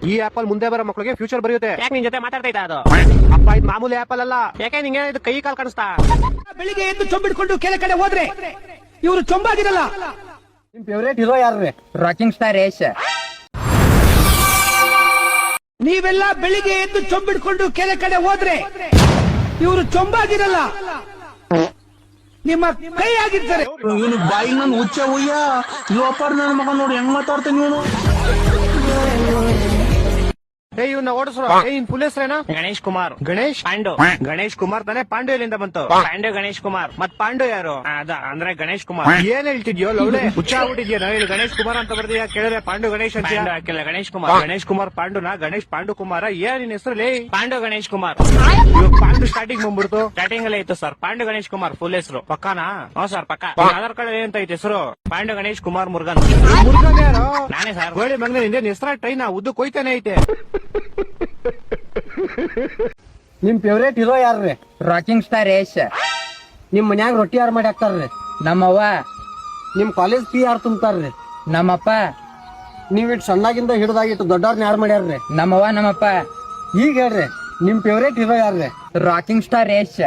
ಈ ಆಪಲ್ ಮುಂದೆ ಬರೋ ಮಕ್ಕಳಿಗೆ ಫ್ಯೂಚರ್ ಬರೆಯುತ್ತೆ. ಯಾಕೆ ನಿನ್ ಜೊತೆ ಮಾತಾಡ್ತಾ ಅದು? ಅಪ್ಪ ಇದು ಮಾಮೂಲಿ ಆಪಲ್ ಅಲ್ಲ. ಯಾಕೆ ನಿಂಗೆ ಇದು ಕೈ ಕಾಲ್ ಕಾಣಿಸ್ತಾ? ಬೆಳಿಗ್ಗೆ ಎದ್ದು ಚೊಂಬಿಡ್ಕೊಂಡು ಕೆಲ ಕಡೆ ಹೋದ್ರೆ ಇವರು ಚೊಂಬಾಗಿರಲ್ಲ. ನಿಮ್ ಫೇವರೇಟ್ ಹೀರೋ ಯಾರ್ರಿ? Rocking star Yash. ನೀವೆಲ್ಲ ಬೆಳಿಗ್ಗೆ ಎದ್ದು ಚೊಂಬಿಡ್ಕೊಂಡು ಕೆಲ ಕಡೆ ಹೋದ್ರೆ ಇವರು ಚೊಂಬಾಗಿರಲ್ಲ, ನಿಮ್ಮ ಕೈ ಆಗಿರ್ತಾರೆ. ಇವನು ಬಾಯಿಗೆ ನಾನು ಹುಚ್ಚ ಹುಯ್ಯ ಲೋಪರ್ ನನ್ನ ಮಗ ನೋಡಿ ಹೆಂಗ್ ಮಾತಾಡ್ತಾನೆ ಇವನು. ಇವ್ನ ಓಡಿಸ್ರು. ಇನ್ ಫುಲ್ ಹೆಸರೇನಾ? ಗಣೇಶ್ ಕುಮಾರ್. ಗಣೇಶ್ ಪಾಂಡು. ಗಣೇಶ್ ಕುಮಾರ್ ತಾನೆ. ಪಾಂಡು ಎಲ್ಲಿಂದ ಬಂತು? ಪಾಂಡು ಗಣೇಶ್ ಕುಮಾರ್. ಮತ್ ಪಾಂಡು ಯಾರು? ಅದ ಅಂದ್ರೆ ಗಣೇಶ್ ಕುಮಾರ್. ಏನ್ ಹೇಳ್ತಿದ್ಯೋ ಲವ್ಲೆ? ಹುಚ್ಚ ಆಗ್ಬಿಟ್ಟಿದ್ಯಾ? ಇಲ್ಲಿ ಗಣೇಶ್ ಕುಮಾರ್ ಅಂತ ಬರ್ದಿಯಾ? ಕೇಳಿದ್ರೆ ಪಾಂಡು ಗಣೇಶ್ ಅಂತ ಪಾಂಡು ಹಾಕಿಲ್ಲ, ಗಣೇಶ್ ಕುಮಾರ್. ಗಣೇಶ್ ಕುಮಾರ್ ಪಾಂಡುನಾ? ಗಣೇಶ್ ಪಾಂಡು ಕುಮಾರ? ಏನ್ ನಿನ್ ಹೆಸರಲ್ಲಿ? ಪಾಂಡು ಗಣೇಶ್ ಕುಮಾರ್. ಇವಾಗ ಪಾಂಡು ಸ್ಟಾರ್ಟಿಂಗ್ ಬಂದ್ಬಿಡ್ತು. ಸ್ಟಾರ್ಟಿಂಗ್ ಅಲ್ಲೇ ಇತ್ತು ಸರ್, ಪಾಂಡು ಗಣೇಶ್ ಕುಮಾರ್ ಫುಲ್ ಹೆಸರು. ಪಕ್ಕಾನಾ? ಹ್ಞೂ ಸರ್ ಪಕ್ಕ. ಆಧಾರ್ ಕಾರ್ಡ್ ಏನಂತ ಐತೆ ಹೆಸರು? ಪಾಂಡು ಗಣೇಶ್ ಕುಮಾರ್ ಮುರುಗನ್. ಮುರುಗನ್ ಯಾರು? ನಾನೇ ಸರ್. ಗೋಳಿ ಮಗನೇ, ನಿಂದೇನ್ ಹೆಸರ ಟ್ರೈನ್ ಉದ್ದು ಕೊಯ್ತಾನೆ ಐತೆ. ನಿಮ್ ಫೇವರೇಟ್ ಹೀರೋ ಯಾರ್ರಿ? Rocking star Yash. ನಿಮ್ ಮನ್ಯಾಗ ರೊಟ್ಟಿ ಯಾರು ಮಾಡಿ ಹಾಕ್ತಾರ್ರಿ? ನಮ್ಮವ್ವ. ನಿಮ್ ಕಾಲೇಜ್ ಫೀ ಯಾರು ತುಂಬ್ತಾರ್ರಿ? ನಮ್ಮಪ್ಪ. ನೀವ್ ಇಟ್ ಸಣ್ಣಾಗಿಂದ ಹಿಡ್ದಾಗಿಟ್ಟು ದೊಡ್ಡವ್ರನ್ನ ಯಾರು ಮಾಡ್ಯಾರ್ರಿ? ನಮ್ಮವ್ವ ನಮ್ಮಪ್ಪ. ಈಗ ಹೇಳ್ರಿ, ನಿಮ್ ಫೇವರೇಟ್ ಹೀರೋ ಯಾರ್ರಿ? Rocking star Yash.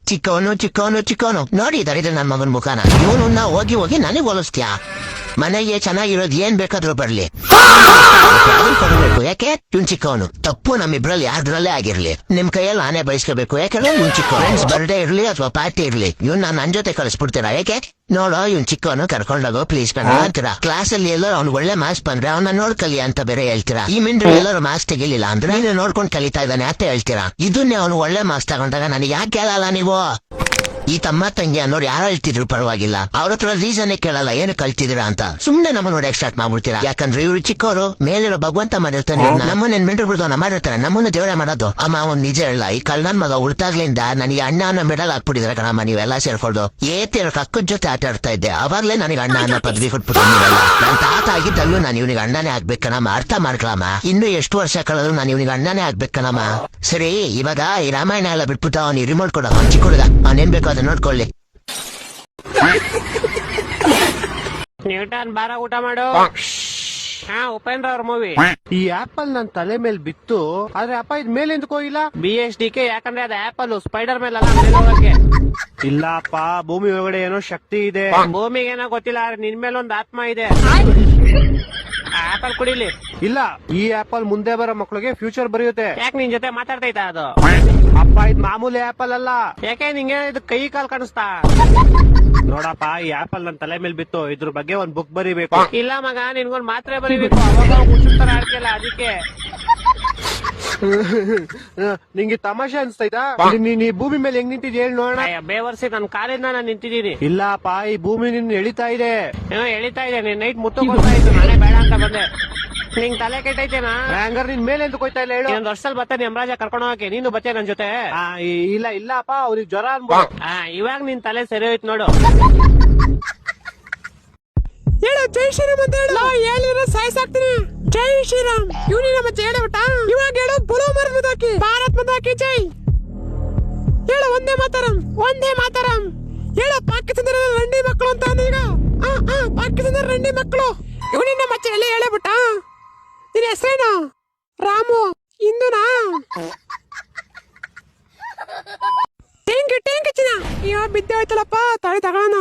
ಚಿಕ್ಕವನು ನೋಡಿದಾರೆ ನನ್ನ ಮಗನ ಮುಖಾನ. ಇವನು ಹೋಗಿ ಹೋಗಿ ನನಗೆ ಹೋಲಿಸ್ತೀಯಾ? ಮನೆಗೆ ಚೆನ್ನಾಗಿರೋದು ಏನ್ ಬೇಕಾದ್ರೂ ಬರ್ಲಿ, ಕೊಡಬೇಕು. ಯಾಕೆ? ಇವ್ನ್ ಚಿಕ್ಕವನು. ತಪ್ಪು ನಮ್ಮಿಬ್ರಲ್ಲಿ ಯಾರ್ದ್ರಲ್ಲೇ ಆಗಿರ್ಲಿ, ನಿಮ್ ಕೈಯಲ್ಲಿ ನಾನೇ ಬಯಸ್ಕೋಬೇಕು. ಯಾಕಂದ್ರೆ ಇವ್ನ್ ಚಿಕ್ಕ ಫ್ರೆಂಡ್ಸ್ ಬರ್ಡೇ ಇರ್ಲಿ ಅಥವಾ ಪಾರ್ಟಿ ಇರ್ಲಿ, ಇವ್ನ್ ನನ್ ಜೊತೆ ಕಳಿಸ್ಬಿಡ್ತೀರಾ? ಯಾಕೆ? ನೋಡೋ ಇವ್ನ್ ಚಿಕ್ಕವನು ಕರ್ಕೊಂಡೋಗೋ ಪ್ಲೀಸ್ ಕಣ ಅಂತೀರಾ. ಕ್ಲಾಸ್ ಅಲ್ಲಿ ಎಲ್ಲರೂ ಅವ್ನು ಒಳ್ಳೆ ಮಾರ್ಕ್ಸ್ ಬಂದ್ರೆ ಅವ್ನ ನೋಡ್ಕಲಿ ಅಂತ ಬೇರೆ ಹೇಳ್ತೀರಾ. ಈ ಮಿಂಡ್ರೆ ಎಲ್ಲರೂ ಮಾರ್ಕ್ಸ್ ತೆಗಿಲಿಲ್ಲ ಅಂದ್ರೆ ನೀನು ನೋಡ್ಕೊಂಡು ಕಲಿತಾ ಇದ್ದಾನೆ ಅಂತ ಹೇಳ್ತೀರಾ. ಇದನ್ನೇ ಅವ್ನು ಒಳ್ಳೆ ಮಾರ್ಕ್ಸ್ ತಗೊಂಡಾಗ ನನಗೆ ಯಾಕೆ ಕೇಳಲ್ಲ ನೀವು? ಈ ತಮ್ಮ ತಂಗಿ ಅನ್ನೋರು ಯಾರು ಹೇಳ್ತಿದ್ರು ಪರವಾಗಿಲ್ಲ, ಅವ್ರ ಹತ್ರ ರೀಸನ್ ಕೇಳಲ್ಲ ಏನು ಕಲ್ತಿದ್ದೀರಾ ಅಂತ. ಸುಮ್ನೆ ನಮ್ಮ ನೋಡಿ ಸ್ಟಾರ್ಟ್ ಮಾಡ್ಬಿಡ್ತೀರಾ. ಯಾಕಂದ್ರೆ ಇವ್ರು ಚಿಕ್ಕವರು, ಮೇಲಿರೋ ಭಗವಂತ ಮಾಡಿರ್ತಾನೆ. ನಮ್ಮನ್ನ ಮಿಂಡ್ರು ಬಿಡ್ದವನ ಮಾಡಿರ್ತಾನೆ, ನಮ್ಮನ್ನ ದೇವರ ಮಾಡೋದು. ಅಮ್ಮ ಅವ್ನು ನಿಜ ಹೇಳ, ಈ ಕಳ್ಳನ್ ಮಗ ಹುಡ್ತಾಗ್ಲಿಂದ ನನಗೆ ಅಣ್ಣ ಅನ್ನೋ ಮೆಡಲ್ ಹಾಕ್ಬಿಟ್ಟಿದ್ರೆ ಕಣಮ್ಮ ನೀವೆಲ್ಲ ಸೇರ್ಕೊಂಡು. ಏತಿರ ಕಕ್ಕದ ಜೊತೆ ಆಟ ಆಡ್ತಾ ಇದ್ದೆ, ಅವಾಗ್ಲೇ ನನಗೆ ಅಣ್ಣ ಅನ್ನೋ ಪದವಿ ಕೊಟ್ಬಿಟ್ಟು ನೀವೆಲ್ಲ. ನನ್ ತಾತ ಆಗಿದ್ದಲ್ಲೂ ನಾನು ಇವನಿಗೆ ಅಣ್ಣನೇ ಆಗ್ಬೇಕಣಮ್ಮ, ಅರ್ಥ ಮಾಡ್ಕೊಳಮ್ಮ. ಇನ್ನು ಎಷ್ಟು ವರ್ಷ ಕಳೆದ್ರು ನಾನು ಇವನಿಗೆ ಅಣ್ಣನೇ ಆಗ್ಬೇಕಣಮ್ಮ. ಸರಿ, ಇವಾಗ ಈ ರಾಮಾಯಣ ಎಲ್ಲ ಬಿಟ್ಬಿಟ್ಟು ಅವ್ನು ರಿಮೋಟ್ ಕೊಡ, ಅವ್ನು ಚಿಕ್ಕ ಹುಡುಗ, ಅವ್ನೇನ್ ಬೇಕು ಅದನ್ನ ನೋಡ್ಕೊಳ್ಳಿ. ನ್ಯೂಟನ್ ಬಾರ ಊಟ ಮಾಡು. ಹಾ, ಉಪೇಂದ್ರ ಅವ್ರ ಮೂವಿ. ಈ ಆಪಲ್ ನನ್ ತಲೆ ಮೇಲೆ ಬಿತ್ತು, ಆದ್ರೆ ಅಪ್ಪ ಇದ್ ಮೇಲೆ ಎಂದಕ್ಕೆ ಹೋಗಿಲ್ಲ? BSDK. ಯಾಕಂದ್ರೆ ಅದು ಆಪಲ್ ಸ್ಪೈಡರ್ ಮೇಲೆ ಅಲ್ಲ, ಮೇಲೆ ಹೋಗಕ್ಕೆ. ಇಲ್ಲ ಅಪ್ಪ, ಭೂಮಿ ಒಳಗಡೆ ಏನೋ ಶಕ್ತಿ ಇದೆ. ಭೂಮಿಗೆ ಏನೋ ಗೊತ್ತಿಲ್ಲ, ಆದ್ರೆ ನಿನ್ ಮೇಲೆ ಒಂದು ಆತ್ಮ ಇದೆ. ಆಪಲ್ ಕುಡಿಲಿ. ಇಲ್ಲ, ಈ ಆಪಲ್ ಮುಂದೆ ಬರೋ ಮಕ್ಕಳಿಗೆ ಫ್ಯೂಚರ್ ಬರೆಯುತ್ತೆ. ಯಾಕೆ ನಿನ್ ಜೊತೆ ಮಾತಾಡ್ತಾ ಅದು? ಅಪ್ಪ ಇದು ಮಾಮೂಲಿ ಆಪಲ್ ಅಲ್ಲ. ಯಾಕೆ ನಿಂಗೆ ಇದು ಕೈ ಕಾಲ್ ಕಾಣಿಸ್ತಾ? ನೋಡಪ್ಪ, ಈ ಆಪಲ್ ನನ್ ತಲೆ ಮೇಲೆ ಬಿತ್ತು, ಇದ್ರ ಬಗ್ಗೆ ಒಂದ್ ಬುಕ್ ಬರೀಬೇಕು. ಇಲ್ಲ ಮಗ, ನಿನ್ಗೊಂದ್ ಮಾತ್ರೆ ಬರೀಬೇಕು. ಅವಾಗ ಹುಚ್ಚುತ್ತರ ಆಡ್ತಿಲ್ಲ, ಅದಕ್ಕೆ. ನಿಂಗೆ ತಮಾಷೆ ಅನ್ಸ್ತೈತಾ? ನೀ ಭೂಮಿ ಮೇಲೆ ಹೆಂಗ್ ನಿಂತಿದ್ಯ ಹೇಳಿ ನೋಡೋಣ. ಬೇವರ್ಸಿ ನನ್ ಕಾಲಿಂದ ನಾನು ನಿಂತಿದ್ದೀನಿ. ಇಲ್ಲಪ್ಪ, ಈ ಭೂಮಿ ನಿನ್ ಎಳಿತಾ ಇದೆ. ಏನೋ ಎಳಿತಾ ಇದೆ. ನೀನ್ ನೈಟ್ ಮುತ್ತೋಗ್ತಾ ಇತ್ತು, ನಾನೇ ಬೇಡ ಅಂತ ಬಂದೆ. ನಿಂಗ್ ತಲೆ ಕೆಟ್ಟೈತೇನಾ? ಹಂಗಾರೆ ನಿನ್ ಮೇಲೆ ಎಂತ ಕೊಯ್ತಾ ಇಲ್ಲ ಹೇಳು. ಇನ್ನೊಂದ್ ವರ್ಷದಲ್ಲಿ ಬರ್ತಾನೆ ಯಮರಾಜ ಕರ್ಕೊಂಡು ಹೋಗಕ್ಕೆ. ನೀನು ಬತ್ತೆ ನನ್ ಜೊತೆ. ಇಲ್ಲಪ್ಪ, ಅವ್ರಿಗೆ ಜ್ವರ ಅನ್ಬೋದು. ಇವಾಗ ನಿನ್ ತಲೆ ಸರಿ ಹೋಯ್ತು ನೋಡು. ಹೇಳ ಜೈ ಶ್ರೀರಾಮ್ ಅಂತ ಹೇಳು. ಹೇಳಿದ್ರೆ ಸಾಯ್ಸಾಕ್ತೀನಿ. ಜೈ ಶ್ರೀರಾಮ್. ಇವನಿನ ಮತ್ತೆ ಹೇಳಬಿಟ್ಟ. ಇವಾಗ ಹೇಳು, ಬುಲೋ ಮರ್ದಾಕಿ ಭಾರತ್ ಮಾತಾಕಿ ಜೈ. ಹೇಳು ಒಂದೇ ಮಾತರಂ, ಒಂದೇ ಮಾತರಂ. ಹೇಳು, ಪಾಕಿಸ್ತಾನ ರಂಡಿ ಮಕ್ಕಳು ಅಂತ ಈಗ. ಪಾಕಿಸ್ತಾನ ರಂಡಿ ಮಕ್ಕಳು. ಇವನಿನ ಮತ್ತೆ ಹೇಳಬಿಟ್ಟ. ನಿನ್ನ ಹೆಸರೇನು? ರಾಮು. ಇಂದುನಾ? ಟ್ಯಾಂಕ್ ಚಿನ್ನ. ಅಯ್ಯೋ ಬಿದ್ದೆ ಹೋಯ್ತಲ್ಲಪ್ಪ, ತಾಳಿ ತಗೋಣ.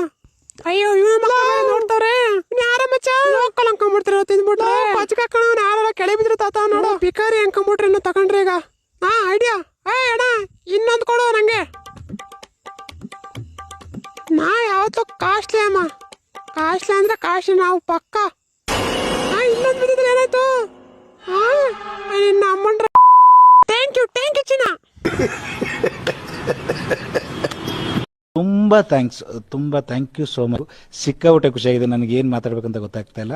ಅಯ್ಯೋ ಇವ್ನ ನೋಡ್ತಾವ್ರೆ. ಯಾರ ಮಚ್ಚ ಲೋಕಲ್ ಅನ್ಕೊಂಡ್ಬಿಡ್ತಾರೆ, ತಿಂದ್ಬಿಟ್ರೆ ಪಚ್ಚಕ ಹಾಕೋಣ. ಯಾರ ಕೆಳೆ ಬಿದ್ರೆ ತಾತ ನೋಡು. ಪಿಕಾರಿ ಅನ್ಕೊಂಡ್ಬಿಟ್ರೆ ಇನ್ನು ತಗೊಂಡ್ರಿ ಈಗ. ಐಡಿಯಾ. ಅಣ್ಣ ಇನ್ನೊಂದ್ ಕೊಡು ನಂಗೆ. ನಾ ಯಾವತ್ತೂ ಕಾಸ್ಟ್ಲಿ ಅಮ್ಮ. ಕಾಸ್ಟ್ಲಿ ಅಂದ್ರೆ ಕಾಸ್ಟ್ಲಿ ನಾವು ಪಕ್ಕ. ಇನ್ನೊಂದ್ ಬಿದ್ದಿದ್ರೆ ಏನಾಯ್ತು? ನಿನ್ನ ಅಮ್ಮಂಡ್ರೆ. ಥ್ಯಾಂಕ್ ಯು ಚಿನ್ನ. ತುಂಬ ಥ್ಯಾಂಕ್ಸ್, ತುಂಬ ಥ್ಯಾಂಕ್ ಯು ಸೋ ಮಚ್. ಸಿಕ್ಕಾಪಟ್ಟೆ ಖುಷಿಯಾಗಿದೆ. ನನಗೆ ಏನು ಮಾತಾಡ್ಬೇಕಂತ ಗೊತ್ತಾಗ್ತಾ ಇಲ್ಲ.